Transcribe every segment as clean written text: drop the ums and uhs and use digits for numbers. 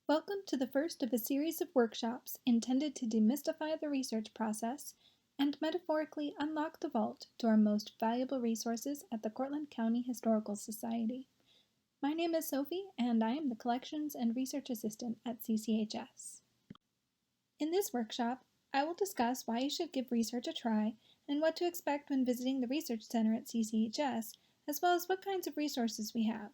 Welcome to the first of a series of workshops intended to demystify the research process and metaphorically unlock the vault to our most valuable resources at the Cortland County Historical Society. My name is Sophie, and I am the Collections and Research Assistant at CCHS. In this workshop, I will discuss why you should give research a try and what to expect when visiting the Research Center at CCHS, as well as what kinds of resources we have.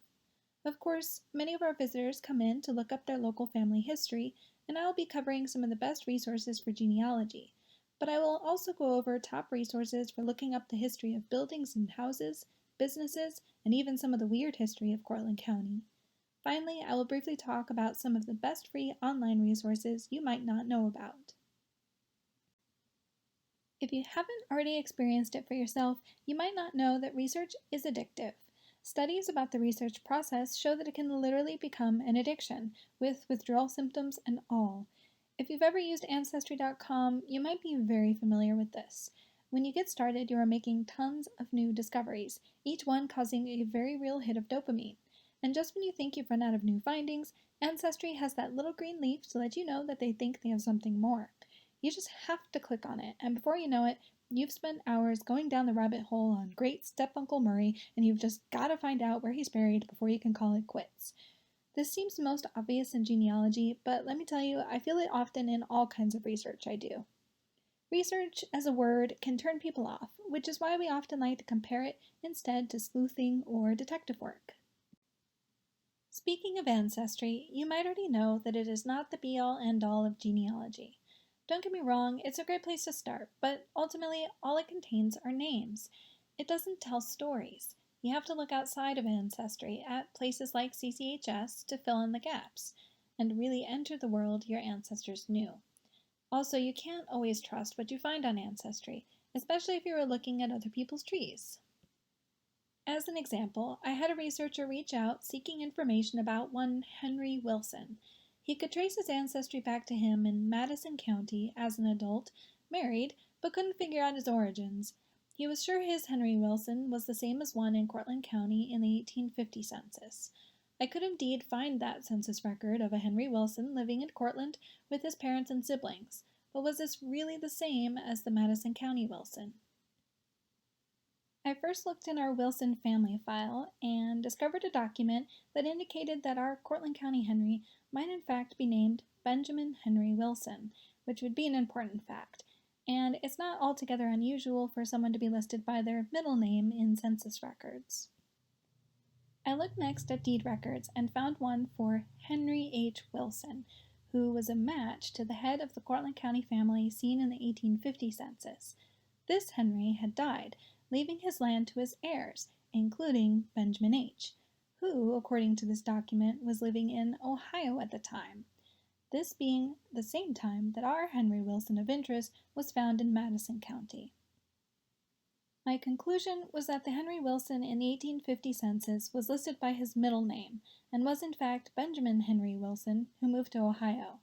Of course, many of our visitors come in to look up their local family history, and I will be covering some of the best resources for genealogy. But I will also go over top resources for looking up the history of buildings and houses, businesses, and even some of the weird history of Cortland County. Finally, I will briefly talk about some of the best free online resources you might not know about. If you haven't already experienced it for yourself, you might not know that research is addictive. Studies about the research process show that it can literally become an addiction, with withdrawal symptoms and all. If you've ever used Ancestry.com, you might be very familiar with this. When you get started, you are making tons of new discoveries, each one causing a very real hit of dopamine. And just when you think you've run out of new findings, Ancestry has that little green leaf to let you know that they think they have something more. You just have to click on it, and before you know it, you've spent hours going down the rabbit hole on Great Step-Uncle Murray, and you've just got to find out where he's buried before you can call it quits. This seems most obvious in genealogy, but let me tell you, I feel it often in all kinds of research I do. Research, as a word, can turn people off, which is why we often like to compare it instead to sleuthing or detective work. Speaking of ancestry, you might already know that it is not the be-all end-all of genealogy. Don't get me wrong, it's a great place to start, but ultimately all it contains are names. It doesn't tell stories. You have to look outside of Ancestry at places like CCHS to fill in the gaps, and really enter the world your ancestors knew. Also, you can't always trust what you find on Ancestry, especially if you are looking at other people's trees. As an example, I had a researcher reach out seeking information about one Henry Wilson. He could trace his ancestry back to him in Madison County as an adult, married, but couldn't figure out his origins. He was sure his Henry Wilson was the same as one in Cortland County in the 1850 census. I could indeed find that census record of a Henry Wilson living in Cortland with his parents and siblings, but was this really the same as the Madison County Wilson? I first looked in our Wilson family file and discovered a document that indicated that our Cortland County Henry might in fact be named Benjamin Henry Wilson, which would be an important fact, and it's not altogether unusual for someone to be listed by their middle name in census records. I looked next at deed records and found one for Henry H. Wilson, who was a match to the head of the Cortland County family seen in the 1850 census. This Henry had died, leaving his land to his heirs, including Benjamin H., who, according to this document, was living in Ohio at the time, this being the same time that our Henry Wilson of interest was found in Madison County. My conclusion was that the Henry Wilson in the 1850 census was listed by his middle name, and was in fact Benjamin Henry Wilson, who moved to Ohio.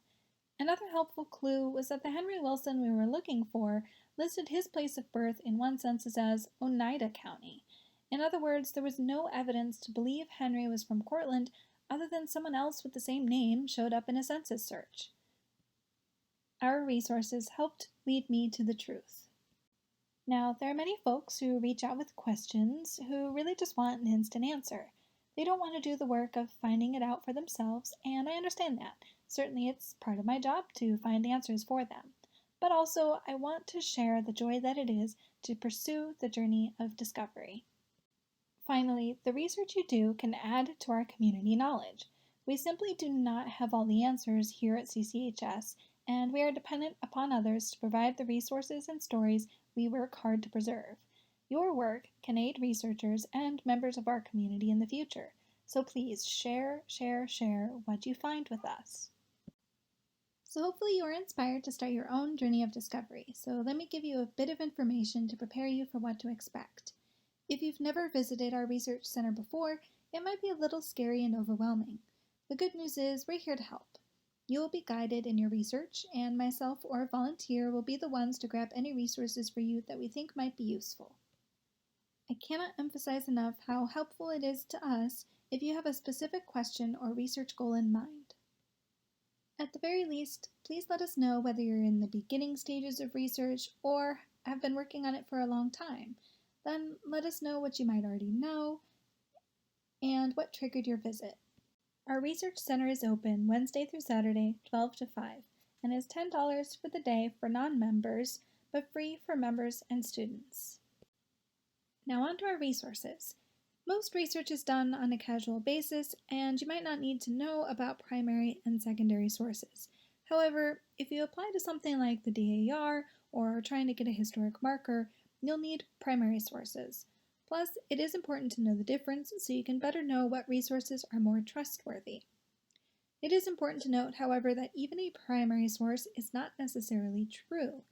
Another helpful clue was that the Henry Wilson we were looking for listed his place of birth in one census as Oneida County. In other words, there was no evidence to believe Henry was from Cortland other than someone else with the same name showed up in a census search. Our resources helped lead me to the truth. Now, there are many folks who reach out with questions who really just want an instant answer. They don't want to do the work of finding it out for themselves, and I understand that. Certainly it's part of my job to find answers for them. But also, I want to share the joy that it is to pursue the journey of discovery. Finally, the research you do can add to our community knowledge. We simply do not have all the answers here at CCHS, and we are dependent upon others to provide the resources and stories we work hard to preserve. Your work can aid researchers and members of our community in the future, so please share what you find with us. So hopefully you are inspired to start your own journey of discovery, so let me give you a bit of information to prepare you for what to expect. If you've never visited our research center before, it might be a little scary and overwhelming. The good news is we're here to help. You will be guided in your research, and myself or a volunteer will be the ones to grab any resources for you that we think might be useful. I cannot emphasize enough how helpful it is to us if you have a specific question or research goal in mind. At the very least, please let us know whether you're in the beginning stages of research or have been working on it for a long time. Then let us know what you might already know and what triggered your visit. Our research center is open Wednesday through Saturday, 12 to 5, and is $10 for the day for non-members, but free for members and students. Now on to our resources. Most research is done on a casual basis, and you might not need to know about primary and secondary sources. However, if you apply to something like the DAR or are trying to get a historic marker, you'll need primary sources. Plus, it is important to know the difference so you can better know what resources are more trustworthy. It is important to note, however, that even a primary source is not necessarily true.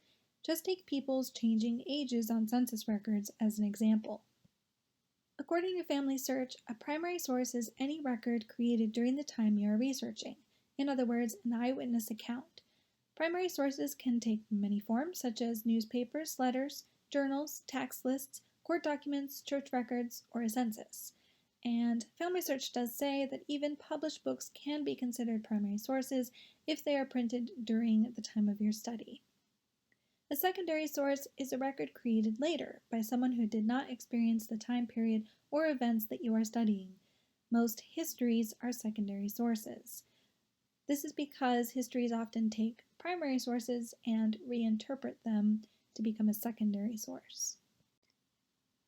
Just take people's changing ages on census records as an example. According to Family Search, a primary source is any record created during the time you are researching. In other words, an eyewitness account. Primary sources can take many forms, such as newspapers, letters, journals, tax lists, court documents, church records, or a census. And Family Search does say that even published books can be considered primary sources if they are printed during the time of your study. A secondary source is a record created later by someone who did not experience the time period or events that you are studying. Most histories are secondary sources. This is because histories often take primary sources and reinterpret them to become a secondary source.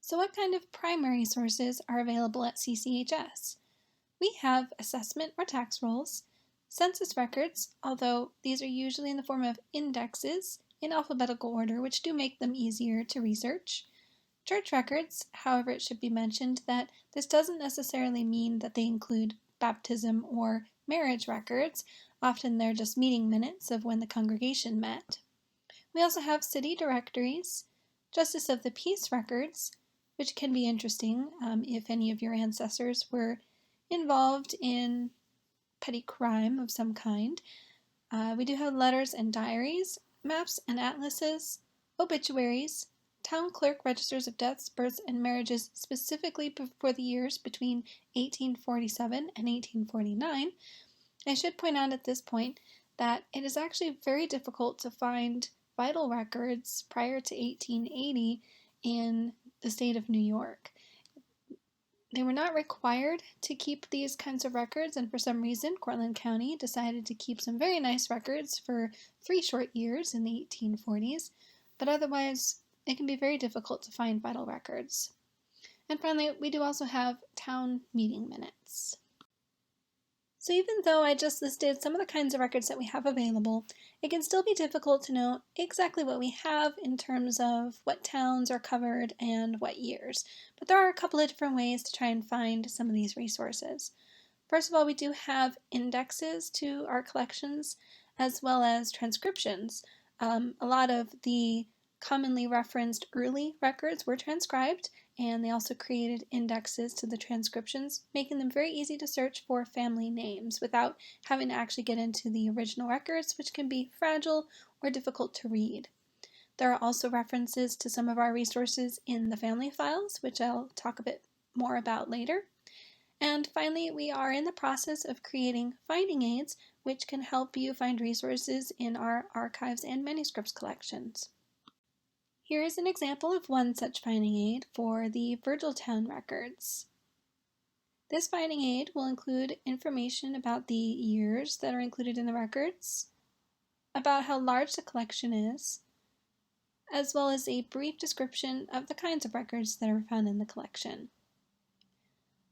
So what kind of primary sources are available at CCHS? We have assessment or tax rolls, census records, although these are usually in the form of indexes in alphabetical order, which do make them easier to research. Church records, however, it should be mentioned that this doesn't necessarily mean that they include baptism or marriage records. Often they're just meeting minutes of when the congregation met. We also have city directories, justice of the peace records, which can be interesting if any of your ancestors were involved in petty crime of some kind. We do have letters and diaries, maps and atlases, obituaries, town clerk registers of deaths, births, and marriages specifically for the years between 1847 and 1849. I should point out at this point that it is actually very difficult to find vital records prior to 1880 in the state of New York. They were not required to keep these kinds of records, and for some reason, Cortland County decided to keep some very nice records for 3 short years in the 1840s, but otherwise, it can be very difficult to find vital records. And finally, we do also have town meeting minutes. So even though I just listed some of the kinds of records that we have available, it can still be difficult to know exactly what we have in terms of what towns are covered and what years. But there are a couple of different ways to try and find some of these resources. First of all, we do have indexes to our collections as well as transcriptions. A lot of the commonly referenced early records were transcribed, and they also created indexes to the transcriptions, making them very easy to search for family names without having to actually get into the original records, which can be fragile or difficult to read. There are also references to some of our resources in the family files, which I'll talk a bit more about later. And finally, we are in the process of creating finding aids, which can help you find resources in our archives and manuscripts collections. Here is an example of one such finding aid for the Virgiltown records. This finding aid will include information about the years that are included in the records, about how large the collection is, as well as a brief description of the kinds of records that are found in the collection.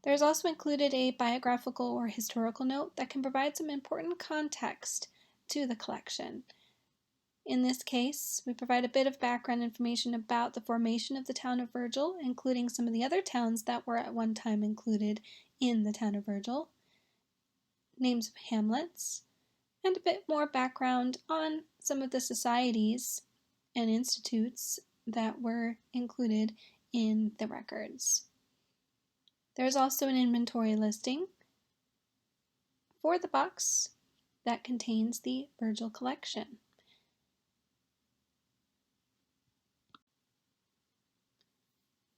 There is also included a biographical or historical note that can provide some important context to the collection. In this case, we provide a bit of background information about the formation of the town of Virgil, including some of the other towns that were at one time included in the town of Virgil, names of hamlets, and a bit more background on some of the societies and institutes that were included in the records. There is also an inventory listing for the box that contains the Virgil collection.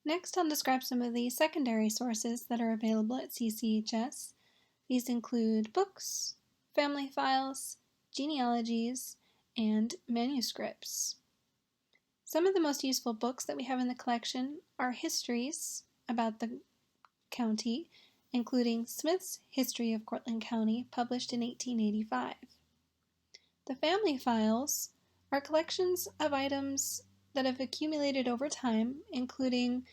Next, I'll describe some of the secondary sources that are available at CCHS. These include books, family files, genealogies, and manuscripts. Some of the most useful books that we have in the collection are histories about the county, including Smith's History of Cortland County, published in 1885. The family files are collections of items that have accumulated over time, including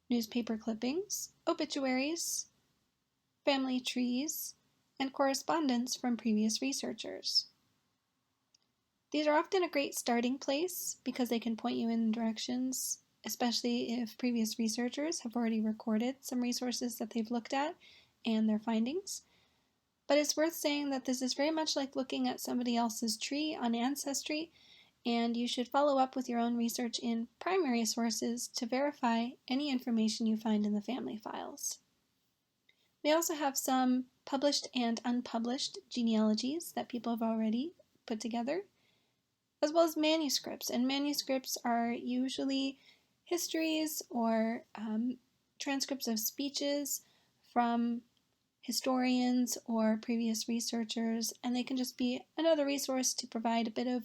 newspaper clippings, obituaries, family trees, and correspondence from previous researchers. These are often a great starting place because they can point you in directions, especially if previous researchers have already recorded some resources that they've looked at and their findings. But it's worth saying that this is very much like looking at somebody else's tree on Ancestry, and you should follow up with your own research in primary sources to verify any information you find in the family files. We also have some published and unpublished genealogies that people have already put together, as well as manuscripts. And manuscripts are usually histories or transcripts of speeches from historians or previous researchers, and they can just be another resource to provide a bit of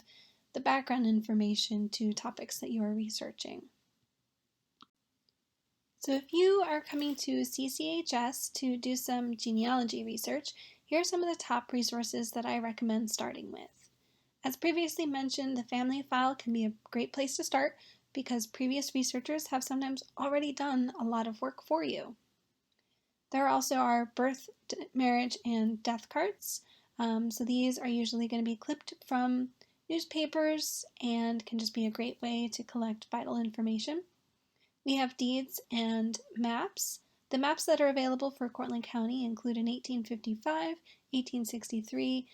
the background information to topics that you are researching. So if you are coming to CCHS to do some genealogy research, here are some of the top resources that I recommend starting with. As previously mentioned, the family file can be a great place to start because previous researchers have sometimes already done a lot of work for you. There also are birth, marriage, and death cards. So these are usually going to be clipped from newspapers and can just be a great way to collect vital information. We have deeds and maps. The maps that are available for Cortland County include an 1855, 1863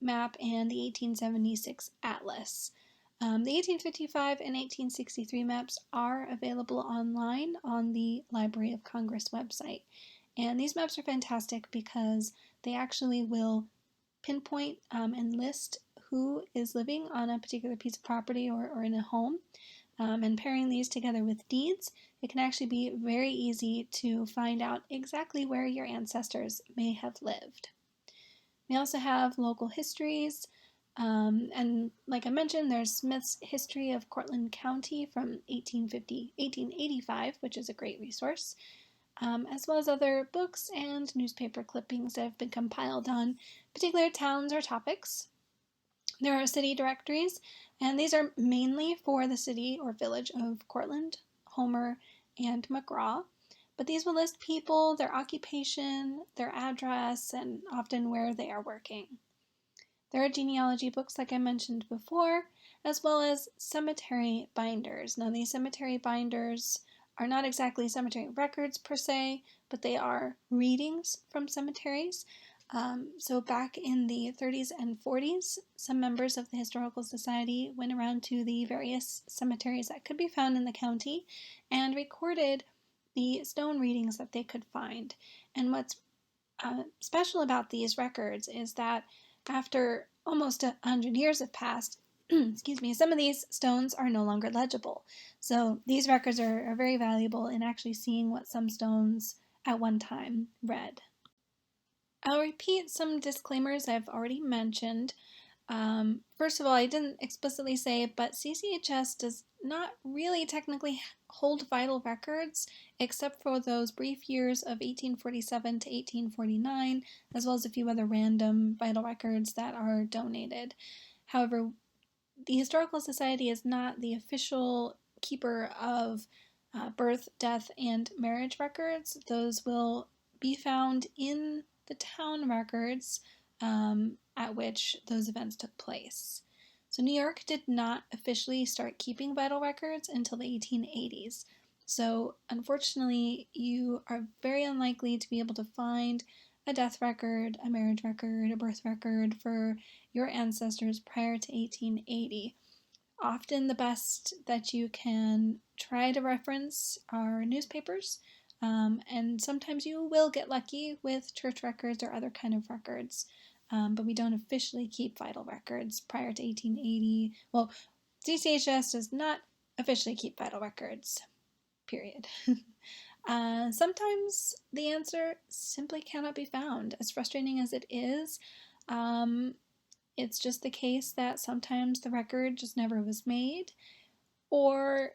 map, and the 1876 atlas. The 1855 and 1863 maps are available online on the Library of Congress website. And these maps are fantastic because they actually will pinpoint and list who is living on a particular piece of property or in a home. And pairing these together with deeds, it can actually be very easy to find out exactly where your ancestors may have lived. We also have local histories, and like I mentioned, there's Smith's History of Cortland County from 1885, which is a great resource, as well as other books and newspaper clippings that have been compiled on particular towns or topics. There are city directories, and these are mainly for the city or village of Cortland, Homer, and McGraw. But these will list people, their occupation, their address, and often where they are working. There are genealogy books, like I mentioned before, as well as cemetery binders. Now, these cemetery binders are not exactly cemetery records per se, but they are readings from cemeteries. So back in the 30s and 40s, some members of the Historical Society went around to the various cemeteries that could be found in the county and recorded the stone readings that they could find. And what's special about these records is that after almost 100 years have passed, some of these stones are no longer legible. So these records are very valuable in actually seeing what some stones at one time read. I'll repeat some disclaimers I've already mentioned. First of all, I didn't explicitly say, but CCHS does not really technically hold vital records except for those brief years of 1847 to 1849, as well as a few other random vital records that are donated. However, the Historical Society is not the official keeper of birth, death, and marriage records. Those will be found in the town records at which those events took place. So New York did not officially start keeping vital records until the 1880s. So unfortunately, you are very unlikely to be able to find a death record, a marriage record, a birth record for your ancestors prior to 1880. Often the best that you can try to reference are newspapers, and sometimes you will get lucky with church records or other kind of records, but we don't officially keep vital records prior to 1880. Well, CCHS does not officially keep vital records, period. Sometimes the answer simply cannot be found. As frustrating as it is, it's just the case that sometimes the record just never was made, or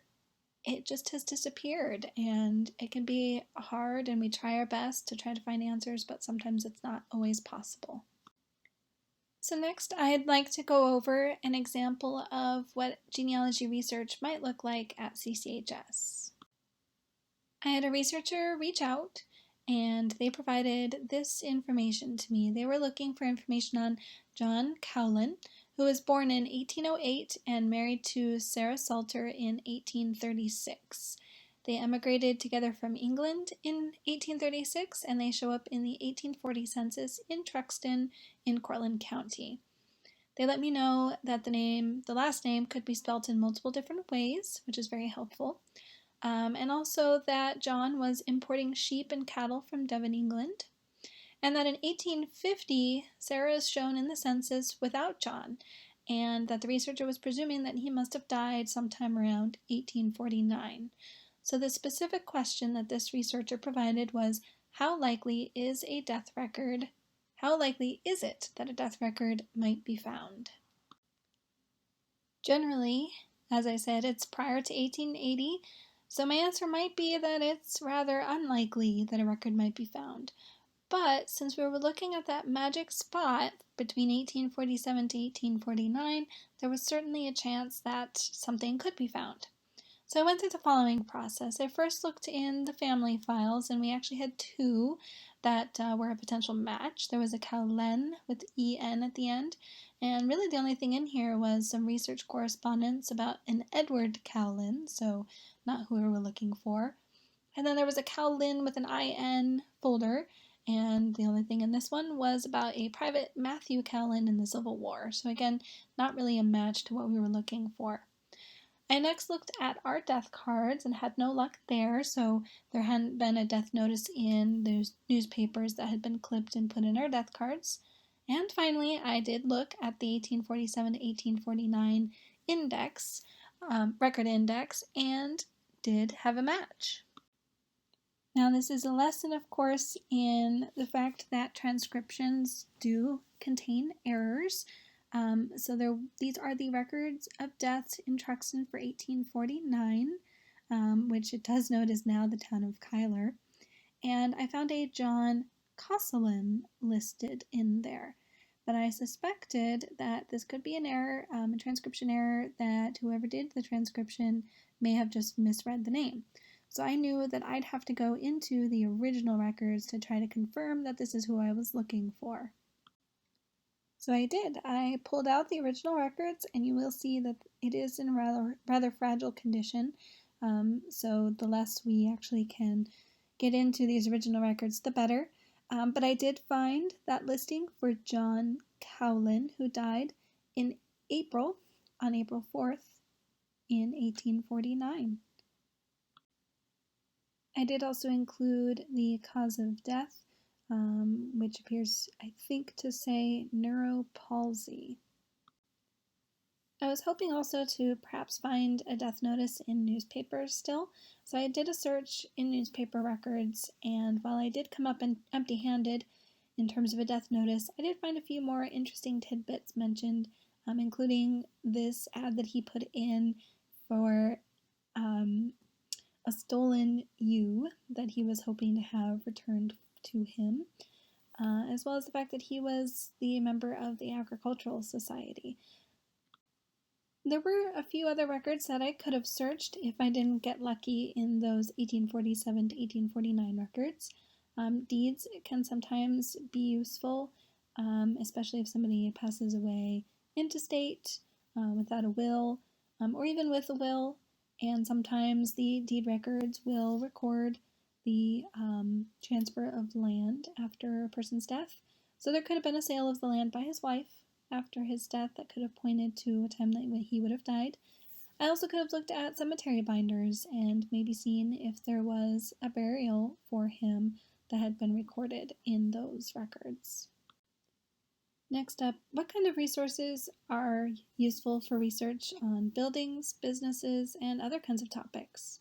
it just has disappeared, and it can be hard, and we try our best to try to find answers, but sometimes it's not always possible. So next, I'd like to go over an example of what genealogy research might look like at CCHS. I had a researcher reach out, and they provided this information to me. They were looking for information on John Cowlen, who was born in 1808 and married to Sarah Salter in 1836. They emigrated together from England in 1836, and they show up in the 1840 census in Truxton in Cortland County. They let me know that the last name could be spelt in multiple different ways, which is very helpful. And also that John was importing sheep and cattle from Devon, England, and that in 1850, Sarah is shown in the census without John, and that the researcher was presuming that he must have died sometime around 1849. So the specific question that this researcher provided was, how likely is it that a death record might be found? Generally, as I said, it's prior to 1880, so my answer might be that it's rather unlikely that a record might be found. But since we were looking at that magic spot between 1847 to 1849, there was certainly a chance that something could be found. So I went through the following process. I first looked in the family files, and we actually had two that were a potential match. There was a Cowlen with EN at the end, and really the only thing in here was some research correspondence about an Edward Cowlen, so not who we were looking for. And then there was a Cowlen with an IN folder, and the only thing in this one was about a private Matthew Cowlen in the Civil War. So again, not really a match to what we were looking for. I next looked at our death cards and had no luck there, so there hadn't been a death notice in those newspapers that had been clipped and put in our death cards. And finally, I did look at the 1847 to 1849 index, record index, and did have a match. Now, this is a lesson, of course, in the fact that transcriptions do contain errors. These are the records of deaths in Truxton for 1849, which it does note is now the town of Cowlen. And I found a John Cowlen listed in there. But I suspected that this could be an error, a transcription error, that whoever did the transcription may have just misread the name. So I knew that I'd have to go into the original records to try to confirm that this is who I was looking for. So I did. I pulled out the original records, and you will see that it is in rather fragile condition. So the less we actually can get into these original records, the better. But I did find that listing for John Cowlen, who died on April 4th in 1849. I did also include the cause of death, which appears, I think, to say neuropalsy. I was hoping also to perhaps find a death notice in newspapers still, so I did a search in newspaper records, and while I did come up empty-handed in terms of a death notice, I did find a few more interesting tidbits mentioned, including this ad that he put in for a stolen ewe that he was hoping to have returned to him, as well as the fact that he was the member of the Agricultural Society. There were a few other records that I could have searched if I didn't get lucky in those 1847 to 1849 records. Deeds can sometimes be useful, especially if somebody passes away intestate, without a will, or even with a will, and sometimes the deed records will record the transfer of land after a person's death. So there could have been a sale of the land by his wife after his death that could have pointed to a time that he would have died. I also could have looked at cemetery binders and maybe seen if there was a burial for him that had been recorded in those records. Next up, what kind of resources are useful for research on buildings, businesses, and other kinds of topics?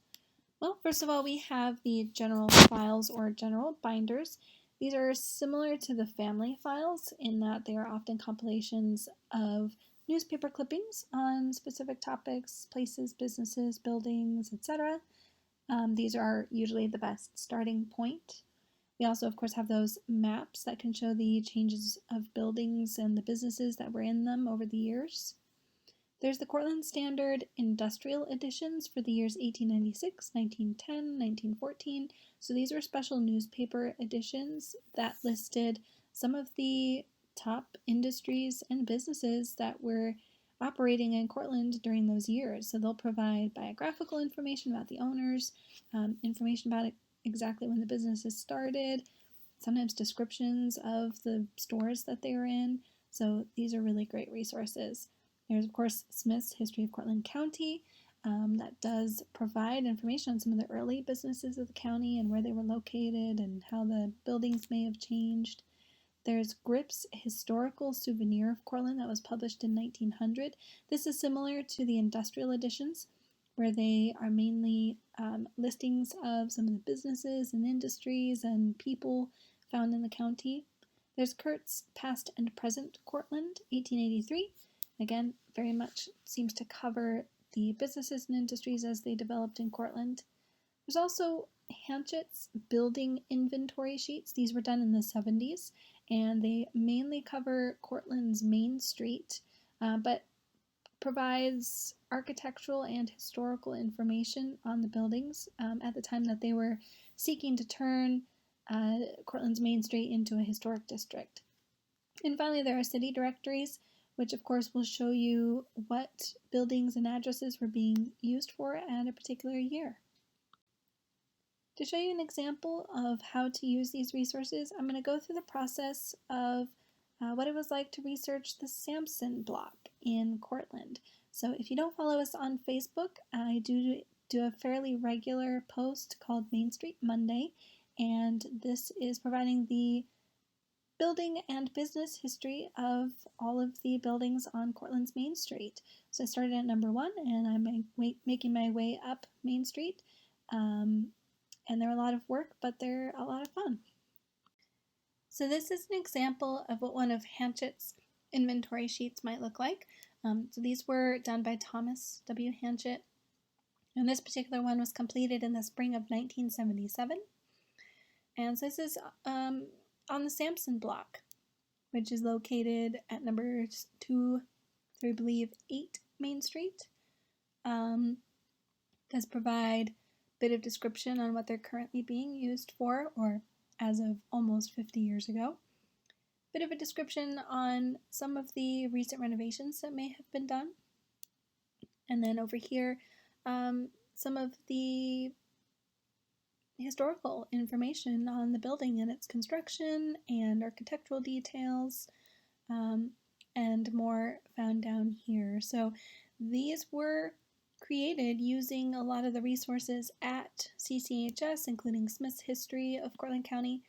Well, first of all, we have the general files or general binders. These are similar to the family files in that they are often compilations of newspaper clippings on specific topics, places, businesses, buildings, etc. These are usually the best starting point. We also, of course, have those maps that can show the changes of buildings and the businesses that were in them over the years. There's the Cortland Standard Industrial Editions for the years 1896, 1910, 1914. So these were special newspaper editions that listed some of the top industries and businesses that were operating in Cortland during those years. So they'll provide biographical information about the owners, information about exactly when the businesses started, sometimes descriptions of the stores that they were in. So these are really great resources. There's, of course, Smith's History of Cortland County that does provide information on some of the early businesses of the county and where they were located and how the buildings may have changed. There's Grip's Historical Souvenir of Cortland that was published in 1900. This is similar to the industrial editions, where they are mainly listings of some of the businesses and industries and people found in the county. There's Kurt's Past and Present Cortland, 1883. Again, very much seems to cover the businesses and industries as they developed in Cortland. There's also Hanchett's Building Inventory Sheets. These were done in the 70s, and they mainly cover Cortland's Main Street, but provides architectural and historical information on the buildings at the time that they were seeking to turn Cortland's Main Street into a historic district. And finally, there are city directories, which of course will show you what buildings and addresses were being used for at a particular year. To show you an example of how to use these resources, I'm going to go through the process of what it was like to research the Sampson block in Cortland. So if you don't follow us on Facebook, I do a fairly regular post called Main Street Monday, and this is providing the building and business history of all of the buildings on Cortland's Main Street. So I started at number 1, and I'm making my way up Main Street. And they're a lot of work, but they're a lot of fun. So this is an example of what one of Hanchett's inventory sheets might look like. So these were done by Thomas W. Hanchett, and this particular one was completed in the spring of 1977. And so this is on the Sampson block, which is located at number 2 through, I believe, 8 Main Street. Does provide a bit of description on what they're currently being used for, or as of almost 50 years ago. Bit of a description on some of the recent renovations that may have been done. And then over here, some of the historical information on the building and its construction and architectural details, and more found down here. So these were created using a lot of the resources at CCHS, including Smith's History of Cortland County.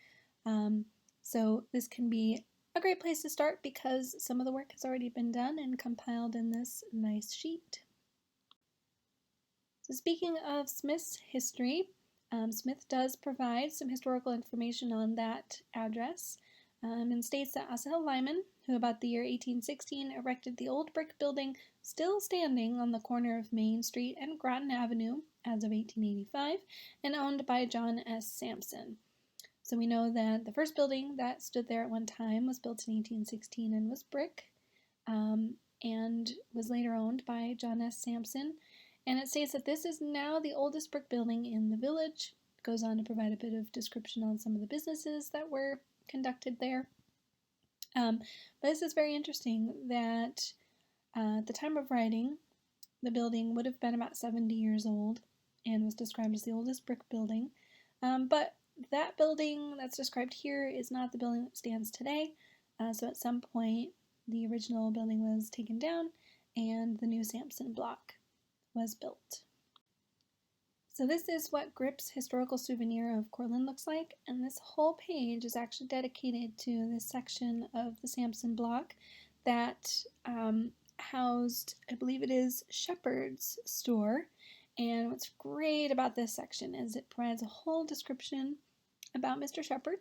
So this can be a great place to start because some of the work has already been done and compiled in this nice sheet. So speaking of Smith's history, Smith does provide some historical information on that address, and states that Asahel Lyman, who about the year 1816 erected the old brick building still standing on the corner of Main Street and Groton Avenue as of 1885, and owned by John S. Sampson. So we know that the first building that stood there at one time was built in 1816 and was brick, and was later owned by John S. Sampson. And it states that this is now the oldest brick building in the village. It goes on to provide a bit of description on some of the businesses that were conducted there. But this is very interesting that at the time of writing, the building would have been about 70 years old and was described as the oldest brick building. But that building that's described here is not the building that stands today. So at some point, the original building was taken down and the new Sampson block was built. So this is what Grip's Historical Souvenir of Cortland looks like, and this whole page is actually dedicated to this section of the Sampson block that housed, I believe it is, Shepherd's store. And what's great about this section is it provides a whole description about Mr. Shepherd,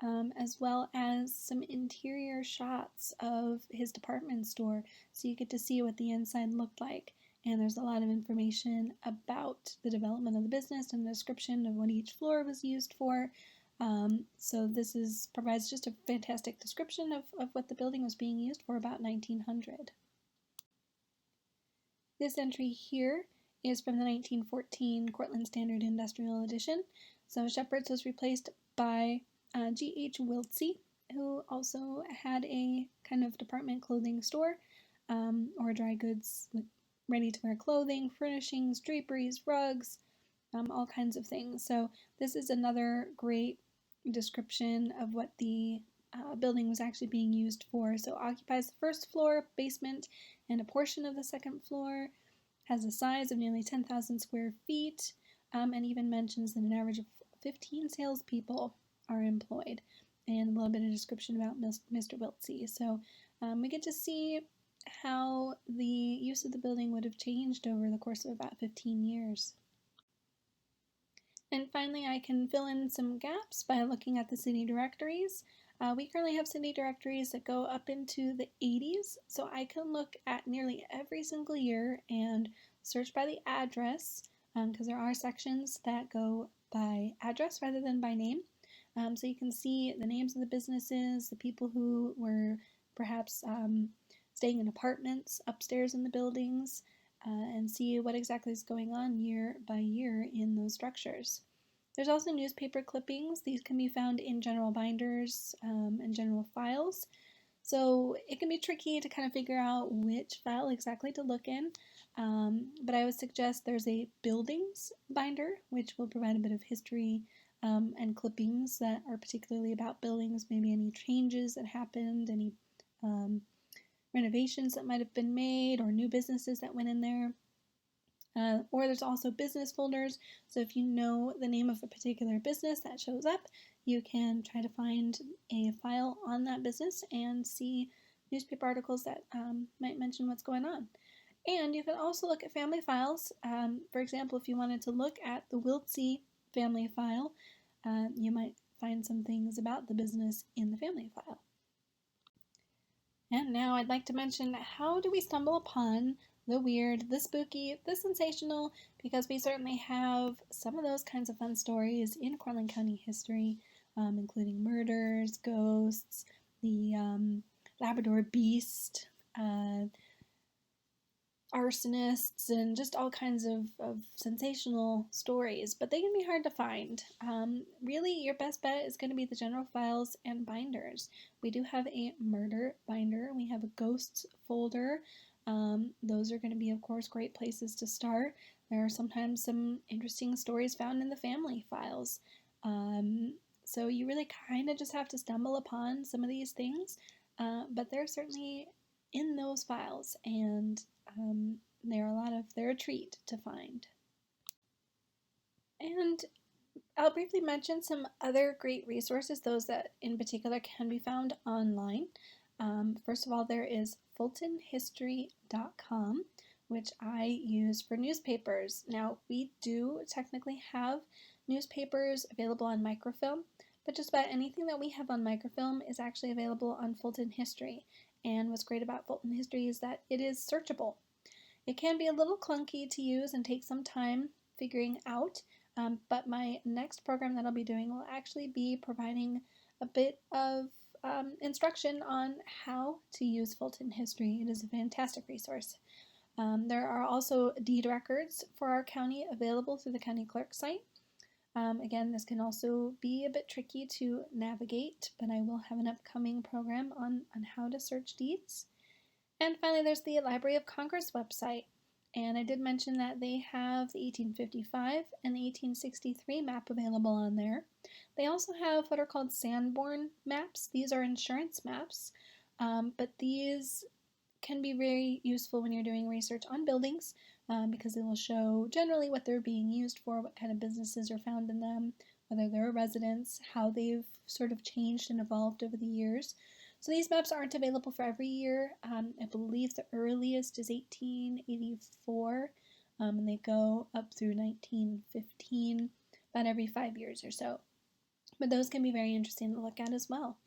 as well as some interior shots of his department store, so you get to see what the inside looked like. And there's a lot of information about the development of the business and a description of what each floor was used for. So this provides just a fantastic description of what the building was being used for about 1900. This entry here is from the 1914 Cortland Standard Industrial Edition. So Shepherd's was replaced by G.H. Wiltsey, who also had a kind of department clothing store, or dry goods, like ready-to-wear clothing, furnishings, draperies, rugs, all kinds of things. So this is another great description of what the building was actually being used for. So it occupies the first floor, basement, and a portion of the second floor, has a size of nearly 10,000 square feet, and even mentions that an average of 15 salespeople are employed, and a little bit of description about Mr. Wiltsey. So we get to see how the use of the building would have changed over the course of about 15 years. And finally, I can fill in some gaps by looking at the city directories. We currently have city directories that go up into the 80s, so I can look at nearly every single year and search by the address, because there are sections that go by address rather than by name. So you can see the names of the businesses, the people who were perhaps staying in apartments upstairs in the buildings, and see what exactly is going on year by year in those structures. There's also newspaper clippings. These can be found in general binders and general files. So it can be tricky to kind of figure out which file exactly to look in, but I would suggest there's a buildings binder, which will provide a bit of history and clippings that are particularly about buildings, maybe any changes that happened, any renovations that might have been made, or new businesses that went in there. Or there's also business folders, so if you know the name of a particular business that shows up, you can try to find a file on that business and see newspaper articles that might mention what's going on. And you can also look at family files. For example, if you wanted to look at the Wiltsey family file, you might find some things about the business in the family file. And now I'd like to mention, how do we stumble upon the weird, the spooky, the sensational, because we certainly have some of those kinds of fun stories in Cortland County history, including murders, ghosts, the Labrador Beast, arsonists, and just all kinds of sensational stories, but they can be hard to find. Really, your best bet is going to be the general files and binders. We do have a murder binder, we have a ghosts folder. Those are going to be, of course, great places to start. There are sometimes some interesting stories found in the family files. So you really kind of just have to stumble upon some of these things, but they're certainly in those files, and they're a treat to find. And I'll briefly mention some other great resources, those that in particular can be found online. First of all, there is fultonhistory.com, which I use for newspapers. Now, we do technically have newspapers available on microfilm, but just about anything that we have on microfilm is actually available on Fulton History. And what's great about Fulton History is that it is searchable. It can be a little clunky to use and take some time figuring out, but my next program that I'll be doing will actually be providing a bit of instruction on how to use Fulton History. It is a fantastic resource. There are also deed records for our county available through the county clerk site. Again, this can also be a bit tricky to navigate, but I will have an upcoming program on how to search deeds. And finally, there's the Library of Congress website. And I did mention that they have the 1855 and the 1863 map available on there. They also have what are called Sanborn maps. These are insurance maps, but these can be very useful when you're doing research on buildings, because they will show generally what they're being used for, what kind of businesses are found in them, whether they're residents, how they've sort of changed and evolved over the years. So these maps aren't available for every year. I believe the earliest is 1884, and they go up through 1915, about every 5 years or so. but those can be very interesting to look at as well.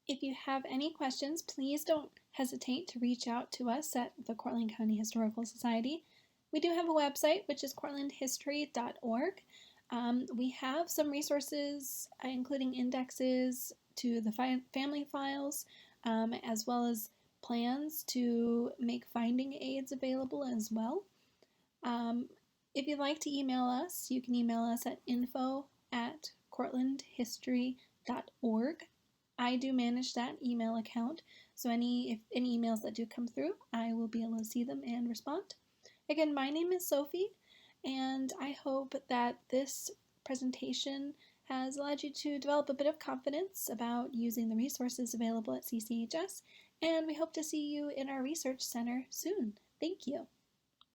If you have any questions, please don't hesitate to reach out to us at the Cortland County Historical Society. We do have a website, which is cortlandhistory.org. We have some resources, including indexes to the family files, as well as plans to make finding aids available as well. If you'd like to email us, you can email us at info@cortlandhistory.org. I do manage that email account, so if any emails that do come through, I will be able to see them and respond. Again, my name is Sophie, and I hope that this presentation has allowed you to develop a bit of confidence about using the resources available at CCHS, and we hope to see you in our research center soon. Thank you.